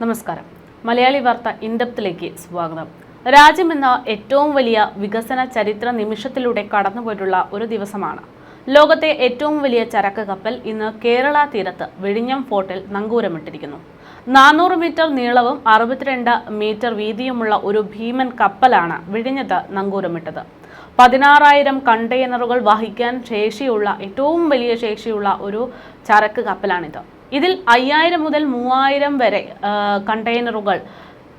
നമസ്കാരം. മലയാളി വാർത്ത ഇൻഡെപ്തിലേക്ക് സ്വാഗതം. രാജ്യമെന്ന ഏറ്റവും വലിയ വികസന ചരിത്ര നിമിഷത്തിലൂടെ കടന്നുപോയിട്ടുള്ള ഒരു ദിവസമാണ്. ലോകത്തെ ഏറ്റവും വലിയ ചരക്ക് കപ്പൽ ഇന്ന് കേരള തീരത്ത് വിഴിഞ്ഞം ഫോർട്ടിൽ നങ്കൂരമിട്ടിരിക്കുന്നു. 400 മീറ്റർ നീളവും 62 മീറ്റർ വീതിയുമുള്ള ഒരു ഭീമൻ കപ്പലാണ് വിഴിഞ്ഞത്ത് നങ്കൂരമിട്ടത്. 16,000 കണ്ടെയ്നറുകൾ വഹിക്കാൻ ശേഷിയുള്ള ഏറ്റവും വലിയ ശേഷിയുള്ള ഒരു ചരക്ക് കപ്പലാണിത്. ഇതിൽ 5,000 മുതൽ 3,000 വരെ കണ്ടെയ്നറുകൾ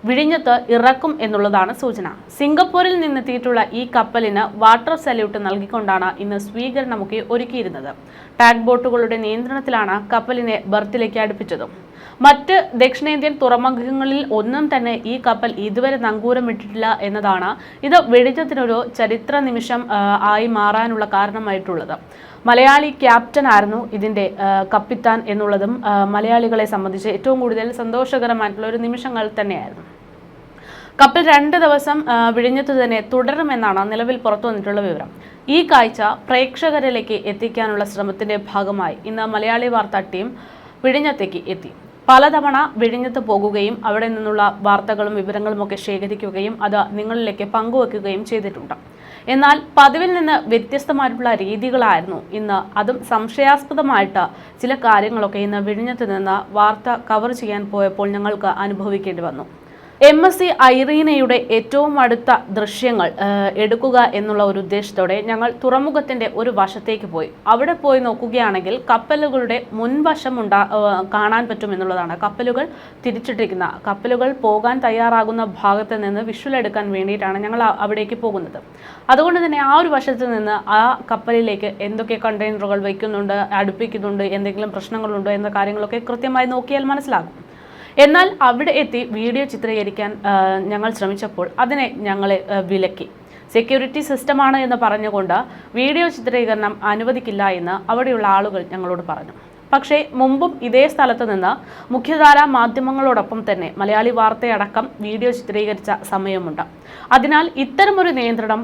വിഴിഞ്ഞത്ത് ഇറക്കും എന്നുള്ളതാണ് സൂചന. സിംഗപ്പൂരിൽ നിന്നെത്തിയിട്ടുള്ള ഈ കപ്പലിന് വാട്ടർ സല്യൂട്ട് നൽകിക്കൊണ്ടാണ് ഇന്ന് സ്വീകരണമൊക്കെ ഒരുക്കിയിരുന്നത്. ടാഗ് ബോട്ടുകളുടെ നിയന്ത്രണത്തിലാണ് കപ്പലിനെ ബർത്തിലേക്ക് അടുപ്പിച്ചത്. മറ്റ് ദക്ഷിണേന്ത്യൻ തുറമുഖങ്ങളിൽ ഒന്നും തന്നെ ഈ കപ്പൽ ഇതുവരെ നങ്കൂരമിട്ടിട്ടില്ല എന്നതാണ് ഇത് വിഴിഞ്ഞത്തിനൊരു ചരിത്ര നിമിഷം ആയി മാറാനുള്ള കാരണമായിട്ടുള്ളത്. മലയാളി ക്യാപ്റ്റൻ ആയിരുന്നു ഇതിൻ്റെ കപ്പിത്താൻ എന്നുള്ളതും മലയാളികളെ സംബന്ധിച്ച് ഏറ്റവും കൂടുതൽ സന്തോഷകരമായിട്ടുള്ള ഒരു നിമിഷങ്ങൾ തന്നെയായിരുന്നു. കപ്പൽ 2 ദിവസം വിഴിഞ്ഞത്ത് തന്നെ തുടരുമെന്നാണ് നിലവിൽ പുറത്തു വന്നിട്ടുള്ള വിവരം. ഈ കാഴ്ച പ്രേക്ഷകരിലേക്ക് എത്തിക്കാനുള്ള ശ്രമത്തിന്റെ ഭാഗമായി ഇന്ന് മലയാളി വാർത്താ ടീം വിഴിഞ്ഞത്തേക്ക് എത്തി. പലതവണ വിഴിഞ്ഞത്ത് പോകുകയും അവിടെ നിന്നുള്ള വാർത്തകളും വിവരങ്ങളും ഒക്കെ ശേഖരിക്കുകയും അത് നിങ്ങളിലേക്ക് പങ്കുവെക്കുകയും ചെയ്തിട്ടുണ്ട്. എന്നാൽ പതിവിൽ നിന്ന് വ്യത്യസ്തമായിട്ടുള്ള രീതികളായിരുന്നു ഇന്ന്. അതും സംശയാസ്പദമായിട്ട് ചില കാര്യങ്ങളൊക്കെ ഇന്ന് വിഴിഞ്ഞത്ത് നിന്ന് വാർത്ത കവർ ചെയ്യാൻ പോയപ്പോൾ ഞങ്ങൾക്ക് അനുഭവിക്കേണ്ടി വന്നു. MSC ഐറീനയുടെ ഏറ്റവും അടുത്ത ദൃശ്യങ്ങൾ എടുക്കുക എന്നുള്ള ഒരു ഉദ്ദേശത്തോടെ ഞങ്ങൾ തുറമുഖത്തിന്റെ ഒരു വശത്തേക്ക് പോയി. അവിടെ പോയി നോക്കുകയാണെങ്കിൽ കപ്പലുകളുടെ മുൻവശം കാണാൻ പറ്റും എന്നുള്ളതാണ്. കപ്പലുകൾ തിരിച്ചിട്ടിരിക്കുന്ന കപ്പലുകൾ പോകാൻ തയ്യാറാകുന്ന ഭാഗത്ത് നിന്ന് വിഷ്വൽ എടുക്കാൻ വേണ്ടിയിട്ടാണ് ഞങ്ങൾ അവിടേക്ക് പോകുന്നത്. അതുകൊണ്ട് തന്നെ ആ ഒരു വശത്ത് നിന്ന് ആ കപ്പലിലേക്ക് എന്തൊക്കെ കണ്ടെയ്നറുകൾ വയ്ക്കുന്നുണ്ട്, അടുപ്പിക്കുന്നുണ്ട്, എന്തെങ്കിലും പ്രശ്നങ്ങളുണ്ടോ എന്ന കാര്യങ്ങളൊക്കെ കൃത്യമായി നോക്കിയാൽ മനസ്സിലാകും. എന്നാൽ അവിടെ എത്തി വീഡിയോ ചിത്രീകരിക്കാൻ ഞങ്ങൾ ശ്രമിച്ചപ്പോൾ അതിനെ ഞങ്ങളെ വിലക്കി. സെക്യൂരിറ്റി സിസ്റ്റമാണ് എന്ന് പറഞ്ഞുകൊണ്ട് വീഡിയോ ചിത്രീകരണം അനുവദിക്കില്ല എന്ന് അവിടെയുള്ള ആളുകൾ ഞങ്ങളോട് പറഞ്ഞു. പക്ഷേ മുമ്പും ഇതേ സ്ഥലത്ത് നിന്ന് മുഖ്യധാരാ മാധ്യമങ്ങളോടൊപ്പം തന്നെ മലയാളി വാർത്തയടക്കം വീഡിയോ ചിത്രീകരിച്ച സമയമുണ്ട്. അതിനാൽ ഇത്തരമൊരു നിയന്ത്രണം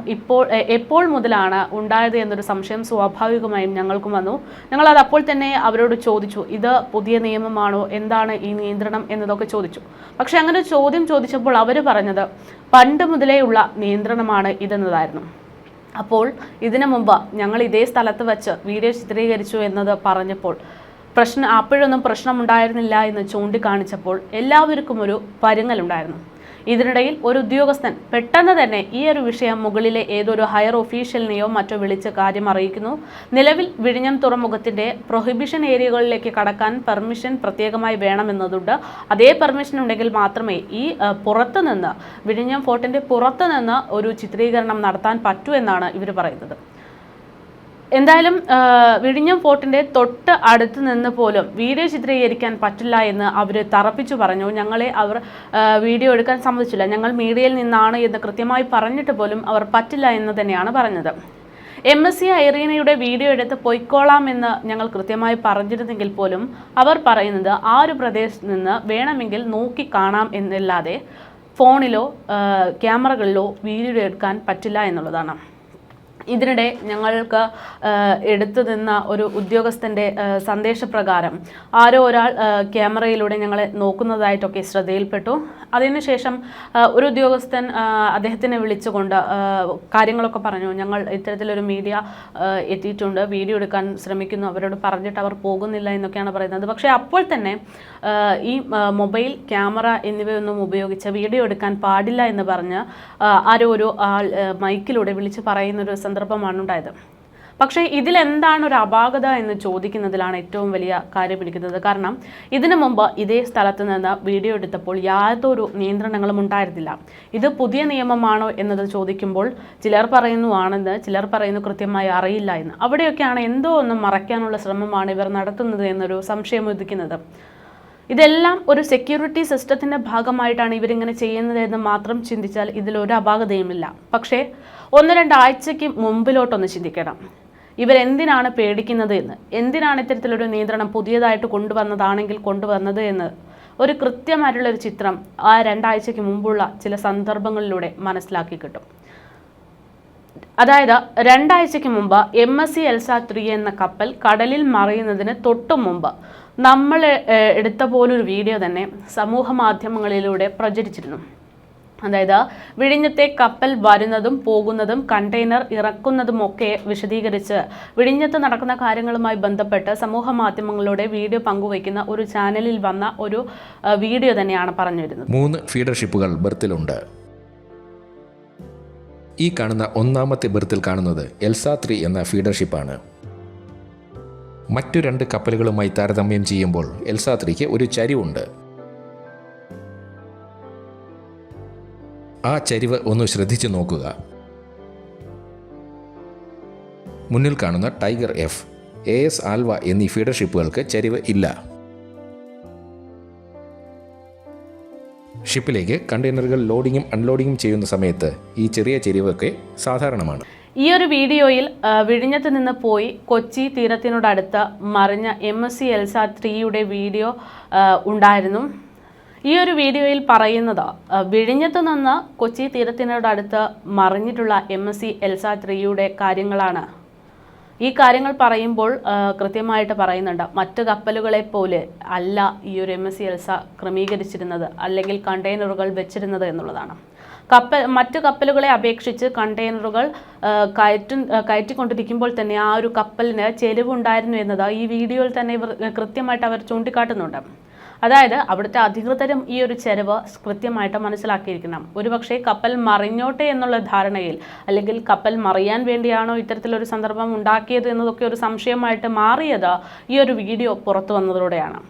എപ്പോൾ മുതലാണ് ഉണ്ടായത് എന്നൊരു സംശയം സ്വാഭാവികമായും ഞങ്ങൾക്കും വന്നു. ഞങ്ങളത് അപ്പോൾ തന്നെ അവരോട് ചോദിച്ചു, ഇത് പുതിയ നിയമമാണോ, എന്താണ് ഈ നിയന്ത്രണം എന്നതൊക്കെ ചോദിച്ചു. പക്ഷെ അങ്ങനെ ചോദ്യം ചോദിച്ചപ്പോൾ അവർ പറഞ്ഞത് പണ്ട് മുതലേ ഉള്ള നിയന്ത്രണമാണ് ഇതെന്നതായിരുന്നു. അപ്പോൾ ഇതിനു മുമ്പ് ഞങ്ങൾ ഇതേ സ്ഥലത്ത് വച്ച് വീഡിയോ ചിത്രീകരിച്ചു എന്നത് പറഞ്ഞപ്പോൾ അപ്പോഴൊന്നും പ്രശ്നമുണ്ടായിരുന്നില്ല എന്ന് ചൂണ്ടിക്കാണിച്ചപ്പോൾ എല്ലാവർക്കും ഒരു പരുങ്ങലുണ്ടായിരുന്നു. ഇതിനിടയിൽ ഒരു ഉദ്യോഗസ്ഥൻ പെട്ടെന്ന് തന്നെ ഈ ഒരു വിഷയം മുകളിലെ ഏതൊരു ഹയർ ഒഫീഷ്യലിനെയോ മറ്റോ വിളിച്ച് കാര്യം അറിയിക്കുന്നു. നിലവിൽ വിഴിഞ്ഞം തുറമുഖത്തിന്റെ പ്രൊഹിബിഷൻ ഏരിയകളിലേക്ക് കടക്കാൻ പെർമിഷൻ പ്രത്യേകമായി വേണമെന്നതുണ്ട്. അതേ പെർമിഷൻ ഉണ്ടെങ്കിൽ മാത്രമേ ഈ പുറത്തുനിന്ന് വിഴിഞ്ഞം ഫോർട്ടിന്റെ പുറത്തുനിന്ന് ഒരു ചിത്രീകരണം നടത്താൻ പറ്റൂ എന്നാണ് ഇവർ പറയുന്നത്. എന്തായാലും വിഴിഞ്ഞം ഫോർട്ടിന്റെ തൊട്ട് അടുത്ത് നിന്ന് പോലും വീഡിയോ ചിത്രീകരിക്കാൻ പറ്റില്ല എന്ന് അവർ തറപ്പിച്ചു പറഞ്ഞു. ഞങ്ങളെ അവർ വീഡിയോ എടുക്കാൻ സമ്മതിച്ചില്ല. ഞങ്ങൾ മീഡിയയിൽ നിന്നാണ് എന്ന് കൃത്യമായി പറഞ്ഞിട്ട് പോലും അവർ പറ്റില്ല എന്ന് തന്നെയാണ് പറഞ്ഞത്. MSC ഐറീനയുടെ വീഡിയോ എടുത്ത് പൊയ്ക്കോളാം എന്ന് ഞങ്ങൾ കൃത്യമായി പറഞ്ഞിരുന്നെങ്കിൽ പോലും അവർ പറയുന്നത് ആ ഒരു പ്രദേശത്ത് നിന്ന് വേണമെങ്കിൽ നോക്കി കാണാം എന്നല്ലാതെ ഫോണിലോ ക്യാമറകളിലോ വീഡിയോ എടുക്കാൻ പറ്റില്ല എന്നുള്ളതാണ്. ഇതിനിടെ ഞങ്ങൾക്ക് എടുത്തു നിന്ന ഒരു ഉദ്യോഗസ്ഥൻ്റെ സന്ദേശപ്രകാരം ആരോ ഒരാൾ ക്യാമറയിലൂടെ ഞങ്ങളെ നോക്കുന്നതായിട്ടൊക്കെ ശ്രദ്ധയിൽപ്പെട്ടു. അതിനുശേഷം ഒരു ഉദ്യോഗസ്ഥൻ അദ്ദേഹത്തിനെ വിളിച്ചുകൊണ്ട് കാര്യങ്ങളൊക്കെ പറഞ്ഞു. ഞങ്ങൾ ഇത്തരത്തിലൊരു മീഡിയ എത്തിയിട്ടുണ്ട്, വീഡിയോ എടുക്കാൻ ശ്രമിക്കുന്നു, അവരോട് പറഞ്ഞിട്ട് അവർ പോകുന്നില്ല എന്നൊക്കെയാണ് പറയുന്നത്. പക്ഷേ അപ്പോൾ തന്നെ ഈ മൊബൈൽ ക്യാമറ എന്നിവയൊന്നും ഉപയോഗിച്ച് വീഡിയോ എടുക്കാൻ പാടില്ല എന്ന് പറഞ്ഞ് ആരോ ഒരു ആൾ മൈക്കിലൂടെ വിളിച്ച് പറയുന്നൊരു സന്ദർഭമാണ് ഉണ്ടായത്. പക്ഷേ ഇതിലെന്താണ് ഒരു അപാകത എന്ന് ചോദിക്കുന്നതിലാണ് ഏറ്റവും വലിയ കാര്യം പിടിക്കുന്നത്. കാരണം ഇതിനു മുമ്പ് ഇതേ സ്ഥലത്ത് നിന്ന് വീഡിയോ എടുത്തപ്പോൾ യാതൊരു നിയന്ത്രണങ്ങളും ഉണ്ടായിരുന്നില്ല. ഇത് പുതിയ നിയമമാണോ എന്നത് ചോദിക്കുമ്പോൾ ചിലർ പറയുന്നു ആണെന്ന്, ചിലർ പറയുന്നു കൃത്യമായി അറിയില്ല എന്ന്. അവിടെയൊക്കെയാണ് എന്തോ ഒന്ന് മറയ്ക്കാനുള്ള ശ്രമമാണ് ഇവർ നടത്തുന്നത് എന്നൊരു സംശയം ഉദിക്കുന്നത്. ഇതെല്ലാം ഒരു സെക്യൂരിറ്റി സിസ്റ്റത്തിൻ്റെ ഭാഗമായിട്ടാണ് ഇവരിങ്ങനെ ചെയ്യുന്നത് എന്ന് മാത്രം ചിന്തിച്ചാൽ ഇതിലൊരു അപാകതയുമില്ല. പക്ഷേ 1-2 ആഴ്ചയ്ക്ക് മുമ്പിലോട്ടൊന്ന് ചിന്തിക്കണം. ഇവരെന്തിനാണ് പേടിക്കുന്നത് എന്ന്, എന്തിനാണ് ഇത്തരത്തിലൊരു നിയന്ത്രണം പുതിയതായിട്ട് കൊണ്ടുവന്നത് എന്ന് ഒരു കൃത്യമായിട്ടുള്ളൊരു ചിത്രം ആ 2 ആഴ്ചയ്ക്ക് മുമ്പുള്ള ചില സന്ദർഭങ്ങളിലൂടെ മനസ്സിലാക്കി കിട്ടും. അതായത് 2 ആഴ്ചയ്ക്ക് മുമ്പ് MSC ELSA 3 എന്ന കപ്പൽ കടലിൽ മറിയുന്നതിന് തൊട്ടു മുമ്പ് നമ്മൾ എടുത്ത പോലൊരു വീഡിയോ തന്നെ സമൂഹ മാധ്യമങ്ങളിലൂടെ പ്രചരിച്ചിരുന്നു. അതായത് വിഴിഞ്ഞത്തെ കപ്പൽ വരുന്നതും പോകുന്നതും കണ്ടെയ്നർ ഇറക്കുന്നതുമൊക്കെ വിശദീകരിച്ച് വിഴിഞ്ഞത്ത് നടക്കുന്ന കാര്യങ്ങളുമായി ബന്ധപ്പെട്ട് സമൂഹ മാധ്യമങ്ങളിലൂടെ വീഡിയോ പങ്കുവയ്ക്കുന്ന ഒരു ചാനലിൽ വന്ന ഒരു വീഡിയോ തന്നെയാണ് പറഞ്ഞു വരുന്നത്. 3 ഫീഡർ ഷിപ്പുകൾ ബെർത്തിലുണ്ട്. ഈ കാണുന്ന ഒന്നാമത്തെ ബെർത്തിൽ കാണുന്നത് എൽസ 3 എന്ന ഫീഡർ ഷിപ്പാണ്. മറ്റു 2 കപ്പലുകളുമായി താരതമ്യം ചെയ്യുമ്പോൾ എൽസ 3ക്ക് ഒരു ചരിവുണ്ട്. ആ ചരിവ് ഒന്ന് ശ്രദ്ധിച്ചു നോക്കുക. മുന്നിൽ കാണുന്ന ടൈഗർ എഫ്, AS ആൽവ എന്നീ ഫീഡർ ഷിപ്പുകൾക്ക് ചരിവ് ഇല്ല. ഷിപ്പിലേക്ക് കണ്ടെയ്നറുകൾ ലോഡിങ്ങും അൺലോഡിങ്ങും ചെയ്യുന്ന സമയത്ത് ഈ ചെറിയ ചെരിവൊക്കെ സാധാരണമാണ്. ഈ ഒരു വീഡിയോയിൽ വിഴിഞ്ഞത്ത് നിന്ന് പോയി കൊച്ചി തീരത്തിനോടടുത്ത് മറിഞ്ഞ MSC എൽസ 3യുടെ വീഡിയോ ഉണ്ടായിരുന്നു. ഈ ഒരു വീഡിയോയിൽ പറയുന്നത് വിഴിഞ്ഞത്ത് നിന്ന് കൊച്ചി തീരത്തിനോടടുത്ത് മറിഞ്ഞിട്ടുള്ള MSC എൽസ 3യുടെ കാര്യങ്ങളാണ്. ഈ കാര്യങ്ങൾ പറയുമ്പോൾ കൃത്യമായിട്ട് പറയുന്നുണ്ട്, മറ്റ് കപ്പലുകളെ പോലെ അല്ല ഈ ഒരു MSC എൽസ ക്രമീകരിച്ചിരുന്നത് അല്ലെങ്കിൽ കണ്ടെയ്നറുകൾ വെച്ചിരുന്നത് എന്നുള്ളതാണ്. മറ്റു കപ്പലുകളെ അപേക്ഷിച്ച് കണ്ടെയ്നറുകൾ കയറ്റിക്കൊണ്ടിരിക്കുമ്പോൾ തന്നെ ആ ഒരു കപ്പലിന് ചെരിവുണ്ടായിരുന്നു എന്നത് ഈ വീഡിയോയിൽ തന്നെ കൃത്യമായിട്ട് അവർ ചൂണ്ടിക്കാട്ടുന്നുണ്ട്. അതായത് അവിടുത്തെ അധികൃതരും ഈ ഒരു ചെരിവ് കൃത്യമായിട്ട് മനസ്സിലാക്കിയിരിക്കണം. ഒരുപക്ഷെ കപ്പൽ മറിഞ്ഞോട്ടെ എന്നുള്ള ധാരണയിൽ അല്ലെങ്കിൽ കപ്പൽ മറിയാൻ വേണ്ടിയാണോ ഇത്തരത്തിലൊരു സന്ദർഭം ഉണ്ടാക്കിയത് എന്നതൊക്കെ ഒരു സംശയമായിട്ട് മാറിയത് ഈ ഒരു വീഡിയോ പുറത്തു വന്നതോടെയാണ്.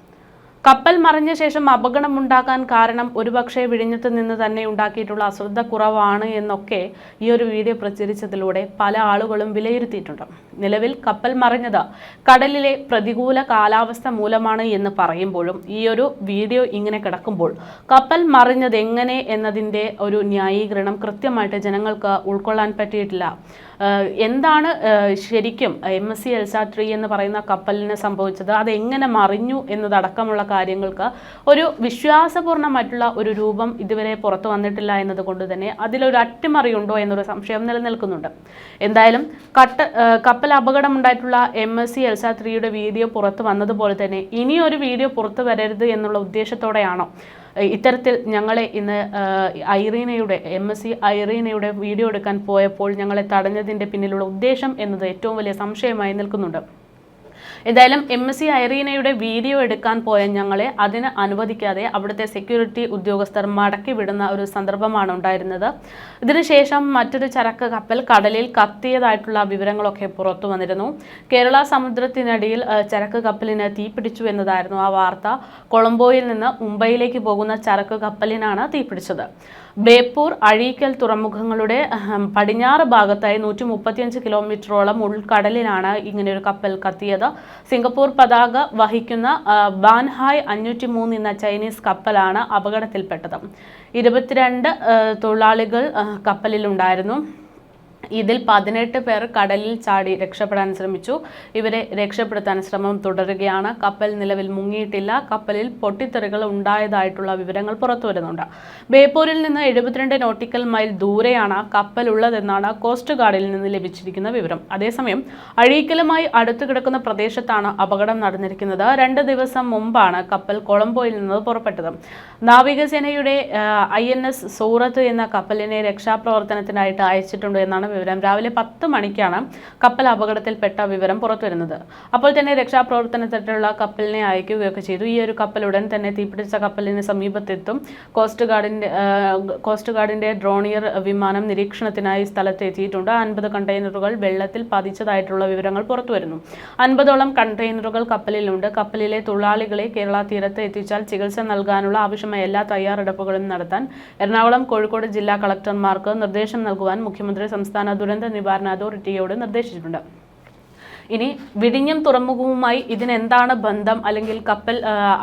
കപ്പൽ മറിഞ്ഞ ശേഷം അപകടമുണ്ടാക്കാൻ കാരണം ഒരുപക്ഷെ വിഴിഞ്ഞത്ത് നിന്ന് തന്നെ ഉണ്ടാക്കിയിട്ടുള്ള അശ്രദ്ധ കുറവാണ് എന്നൊക്കെ ഈ ഒരു വീഡിയോ പ്രചരിച്ചതിലൂടെ പല ആളുകളും വിലയിരുത്തിയിട്ടുണ്ട്. നിലവിൽ കപ്പൽ മറിഞ്ഞത് കടലിലെ പ്രതികൂല കാലാവസ്ഥ മൂലമാണ് എന്ന് പറയുമ്പോഴും ഈ ഒരു വീഡിയോ ഇങ്ങനെ കിടക്കുമ്പോൾ കപ്പൽ മറിഞ്ഞത് എങ്ങനെ എന്നതിൻ്റെ ഒരു ന്യായീകരണം കൃത്യമായിട്ട് ജനങ്ങൾക്ക് ഉൾക്കൊള്ളാൻ പറ്റിയിട്ടില്ല. എന്താണ് ശരിക്കും MSC എൽസ 3 എന്ന് പറയുന്ന കപ്പലിന് സംഭവിച്ചത്, അതെങ്ങനെ മറിഞ്ഞു എന്നതടക്കമുള്ള കാര്യങ്ങൾക്ക് ഒരു വിശ്വാസപൂർണ്ണമായിട്ടുള്ള ഒരു രൂപം ഇതുവരെ പുറത്തു വന്നിട്ടില്ല എന്നതുകൊണ്ട് തന്നെ അതിലൊരു അട്ടിമറിയുണ്ടോ എന്നൊരു സംശയം നിലനിൽക്കുന്നുണ്ട്. എന്തായാലും കപ്പൽ അപകടം ഉണ്ടായിട്ടുള്ള MSC എൽസ 3യുടെ വീഡിയോ പുറത്തു വന്നതുപോലെ തന്നെ ഇനിയൊരു വീഡിയോ പുറത്തു വരരുത് എന്നുള്ള ഉദ്ദേശത്തോടെയാണോ ഇത്തരത്തിൽ ഞങ്ങളെ ഇന്ന് MSC ഐറീനയുടെ വീഡിയോ എടുക്കാൻ പോയപ്പോൾ ഞങ്ങളെ തടഞ്ഞതിൻ്റെ പിന്നിലുള്ള ഉദ്ദേശം എന്നത് ഏറ്റവും വലിയ സംശയമായി നിൽക്കുന്നുണ്ട്. എന്തായാലും MSC ഐറീനയുടെ വീഡിയോ എടുക്കാൻ പോയ ഞങ്ങളെ അതിന് അനുവദിക്കാതെ അവിടുത്തെ സെക്യൂരിറ്റി ഉദ്യോഗസ്ഥർ മടക്കി വിടുന്ന ഒരു സന്ദർഭമാണ് ഉണ്ടായിരുന്നത്. ഇതിനുശേഷം മറ്റൊരു ചരക്ക് കപ്പൽ കടലിൽ കത്തിയതായിട്ടുള്ള വിവരങ്ങളൊക്കെ പുറത്തു വന്നിരുന്നു. കേരള സമുദ്രത്തിനടിയിൽ ചരക്ക് കപ്പലിന് തീപിടിച്ചു എന്നതായിരുന്നു ആ വാർത്ത. കൊളംബോയിൽ നിന്ന് മുംബൈയിലേക്ക് പോകുന്ന ചരക്ക് കപ്പലിനാണ് തീപിടിച്ചത്. ബേപ്പൂർ, അഴീക്കൽ തുറമുഖങ്ങളുടെ പടിഞ്ഞാറ് ഭാഗത്തായി 135 കിലോമീറ്ററോളം ഉൾക്കടലിലാണ് ഇങ്ങനെയൊരു കപ്പൽ കത്തിയത്. സിംഗപ്പൂർ പതാക വഹിക്കുന്ന ബാൻഹായ് 503 എന്ന ചൈനീസ് കപ്പലാണ് അപകടത്തിൽപ്പെട്ടത്. 22 തൊഴിലാളികൾ കപ്പലിലുണ്ടായിരുന്നു. ഇതിൽ 18 പേർ കടലിൽ ചാടി രക്ഷപ്പെടാൻ ശ്രമിച്ചു. ഇവരെ രക്ഷപ്പെടുത്താൻ ശ്രമം തുടരുകയാണ്. കപ്പൽ നിലവിൽ മുങ്ങിയിട്ടില്ല. കപ്പലിൽ പൊട്ടിത്തെറികൾ ഉണ്ടായതായിട്ടുള്ള വിവരങ്ങൾ പുറത്തു വരുന്നുണ്ട്. ബേപ്പൂരിൽ നിന്ന് 72 നോട്ടിക്കൽ മൈൽ ദൂരെയാണ് കപ്പൽ ഉള്ളതെന്നാണ് കോസ്റ്റ് ഗാർഡിൽ നിന്ന് ലഭിച്ചിരിക്കുന്ന വിവരം. അതേസമയം അഴീക്കലുമായി അടുത്തു കിടക്കുന്ന പ്രദേശത്താണ് അപകടം നടന്നിരിക്കുന്നത്. 2 ദിവസം മുമ്പാണ് കപ്പൽ കൊളംബോയിൽ നിന്ന് പുറപ്പെട്ടത്. നാവികസേനയുടെ INS സൂറത്ത് എന്ന കപ്പലിനെ രക്ഷാപ്രവർത്തനത്തിനായിട്ട് അയച്ചിട്ടുണ്ട് എന്നാണ് വിവരം. രാവിലെ 10 മണിക്കാണ് കപ്പൽ അപകടത്തിൽപ്പെട്ട വിവരം പുറത്തുവരുന്നത്. അപ്പോൾ തന്നെ രക്ഷാപ്രവർത്തനത്തിനുള്ള കപ്പലിനെ അയക്കുകയൊക്കെ ചെയ്തു. ഈ ഒരു കപ്പൽ ഉടൻ തന്നെ തീപിടിച്ച കപ്പലിന് സമീപത്തെത്തും. കോസ്റ്റ് ഗാർഡിന്റെ ഡ്രോണിയർ വിമാനം നിരീക്ഷണത്തിനായി സ്ഥലത്തെത്തിയിട്ടുണ്ട്. 50 കണ്ടെയ്നറുകൾ വെള്ളത്തിൽ പതിച്ചതായിട്ടുള്ള വിവരങ്ങൾ പുറത്തുവരുന്നു. 50ഓളം കണ്ടെയ്നറുകൾ കപ്പലിലുണ്ട്. കപ്പലിലെ തൊഴിലാളികളെ കേരള തീരത്ത് എത്തിച്ചാൽ ചികിത്സ നൽകാനുള്ള ആവശ്യമായ എല്ലാ തയ്യാറെടുപ്പുകളും നടത്താൻ എറണാകുളം, കോഴിക്കോട് ജില്ലാ കളക്ടർമാർക്ക് നിർദ്ദേശം നൽകുവാൻ മുഖ്യമന്ത്രി സംസ്ഥാന ദുരന്ത നിവാരണ അതോറിറ്റിയോട് നിർദ്ദേശിച്ചിട്ടുണ്ട്. ഇനി വിഴിഞ്ഞം തുറമുഖവുമായി ഇതിനെന്താണ് ബന്ധം, അല്ലെങ്കിൽ കപ്പൽ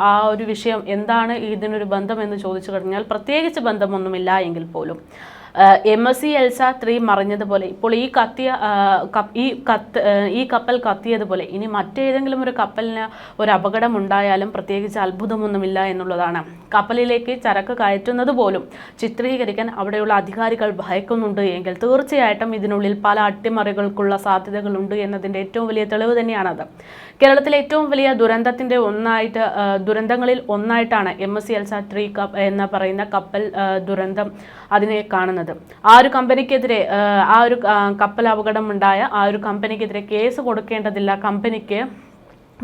ആ ഒരു വിഷയം എന്താണ് ഇതിനൊരു ബന്ധം എന്ന് ചോദിച്ചു കഴിഞ്ഞാൽ പ്രത്യേകിച്ച് ബന്ധമൊന്നുമില്ല എങ്കിൽ പോലും MSC എൽസ 3 മറിഞ്ഞതുപോലെ ഇപ്പോൾ ഈ കപ്പൽ കത്തിയതുപോലെ ഇനി മറ്റേതെങ്കിലും ഒരു കപ്പലിന് ഒരു അപകടം ഉണ്ടായാലും പ്രത്യേകിച്ച് അത്ഭുതമൊന്നുമില്ല എന്നുള്ളതാണ്. കപ്പലിലേക്ക് ചരക്ക് കയറ്റുന്നത് പോലും ചിത്രീകരിക്കാൻ അവിടെയുള്ള അധികാരികൾ ഭയക്കുന്നുണ്ട് എങ്കിൽ തീർച്ചയായിട്ടും ഇതിനുള്ളിൽ പല അട്ടിമറികൾക്കുള്ള സാധ്യതകളുണ്ട് എന്നതിൻ്റെ ഏറ്റവും വലിയ തെളിവ് തന്നെയാണത്. കേരളത്തിലെ ഏറ്റവും വലിയ ദുരന്തങ്ങളിൽ ഒന്നായിട്ടാണ് MSC എൽസ 3 എന്ന് പറയുന്ന കപ്പൽ ദുരന്തം അതിനെ കാണുന്നത്. ആ ഒരു കമ്പനിക്കെതിരെ കപ്പൽ അപകടമുണ്ടായ ആ ഒരു കമ്പനിക്കെതിരെ കേസ് കൊടുക്കേണ്ടതില്ല. കമ്പനിക്ക്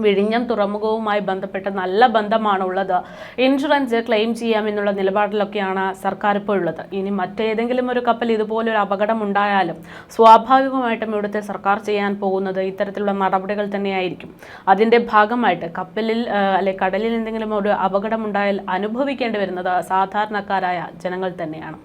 വിഴിഞ്ഞം തുറമുഖവുമായി ബന്ധപ്പെട്ട് നല്ല ബന്ധമാണുള്ളത്, ഇൻഷുറൻസ് ക്ലെയിം ചെയ്യാമെന്നുള്ള നിലപാടിലൊക്കെയാണ് സർക്കാർ ഇപ്പോൾ ഉള്ളത്. ഇനി മറ്റേതെങ്കിലും ഒരു കപ്പൽ ഇതുപോലൊരു അപകടം ഉണ്ടായാലും സ്വാഭാവികമായിട്ടും ഇവിടുത്തെ സർക്കാർ ചെയ്യാൻ പോകുന്നത് ഇത്തരത്തിലുള്ള നടപടികൾ തന്നെയായിരിക്കും. അതിൻ്റെ ഭാഗമായിട്ട് കപ്പലിൽ കടലിൽ എന്തെങ്കിലും ഒരു അപകടമുണ്ടായാൽ അനുഭവിക്കേണ്ടി വരുന്നത് സാധാരണക്കാരായ ജനങ്ങൾ തന്നെയാണ്.